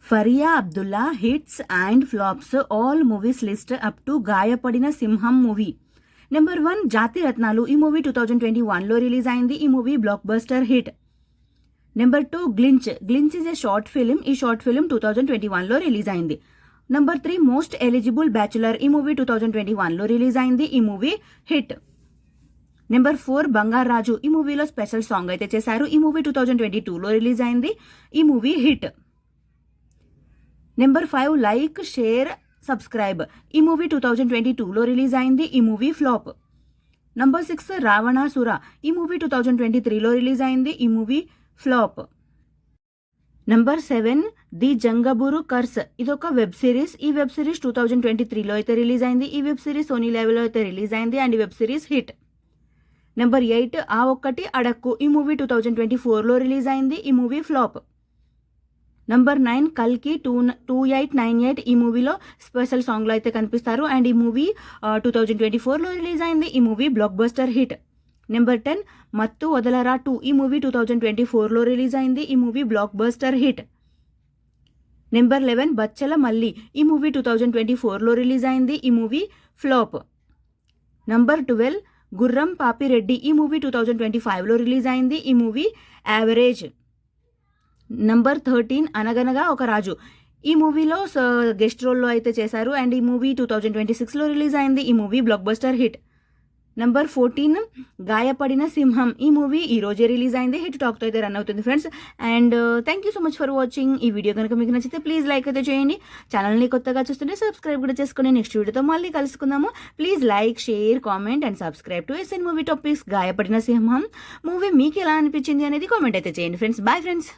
Faria Abdullah hits and flops all movies list up to గాయపడిన సింహం movie. Number 1 జాతి రత్నాలు. ఈ మూవీ 2021లో రిలీజ్ అయింది. ఈ movie blockbuster hit. Number 2 glitch is a short film. ఈ షార్ట్ ఫిలిం 2021లో రిలీజ్ అయింది. Number 3 most eligible bachelor. ఈ మూవీ 2021లో రిలీజ్ అయింది. ఈ మూవీ హిట్. నెంబర్ 4 బంగారు రాజు. ఈ మూవీలో స్పెషల్ సాంగ్ అయితే చేశారు. ఈ మూవీ 2022లో రిలీజ్ అయింది. ఈ movie hit. Number 5 like share subscribe. ఈ మూవీ 2022లో రిలీజ్ అయింది. ఈ మూవీ ఫ్లాప్. నంబర్ 6 రావణాసుర. ఈ మూవీ 2023లో రిలీజ్ అయింది. ఈ movie flop. Number 7 the Jangaburu curse. ఇదొక వెబ్ సిరీస్. ఈ వెబ్ సిరీస్ 2023లో అయితే రిలీజ్ అయింది. ఈ వెబ్ సిరీస్ సోనీ లెవెల్లో అయితే రిలీజ్ అయింది అండ్ ఈ వెబ్ సిరీస్ హిట్. నెంబర్ 8 ఆ ఒక్కటి అడక్కు. ఈ మూవీ 2024లో రిలీజ్ అయింది. ఈ మూవీ ఫ్లాప్. నంబర్ 9 కల్కి 2898. ఈ మూవీలో స్పెషల్ సాంగ్లో అయితే కనిపిస్తారు అండ్ ఈ మూవీ 2024లో రిలీజ్ అయింది. ఈ movie blockbuster hit. Number 10 మత్తు వదలరా 2. ఈ మూవీ 2024లో రిలీజ్ అయింది. ఈ movie blockbuster hit. Number 11 బచ్చల మల్లి. ఈ మూవీ 2024లో రిలీజ్ అయింది. ఈ మూవీ ఫ్లాప్. నంబర్ 12 గుర్రం పాపిరెడ్డి. ఈ మూవీ 2025లో రిలీజ్ అయింది. ఈ మూవీ యావరేజ్. నంబర్ 13 అనగనగా ఒక రాజు. ఈ మూవీలో గెస్ట్ రోల్లో అయితే చేశారు అండ్ ఈ మూవీ 2026లో రిలీజ్ అయింది. ఈ movie blockbuster hit. Number 14 గాయపడిన సింహం. ఈ మూవీ ఈ రోజే రిలీజ్ అయింది. హిట్ టాక్తో అయితే రన్ అవుతుంది friends. And thank you so much for watching. ఈ వీడియో కనుక మీకు నచ్చితే ప్లీజ్ లైక్ అయితే చేయండి. ఛానల్ని కొత్తగా చూస్తుంటే సబ్స్క్రైబ్ కూడా చేసుకుని నెక్స్ట్ వీడియోతో మళ్ళీ కలుసుకుందాము. Please like share comment and subscribe to SN movie topics. గాయపడిన సింహం మూవీ మీకు ఎలా అనిపించింది అనేది కామెంట్ అయితే చేయండి ఫ్రెండ్స్. Bye friends.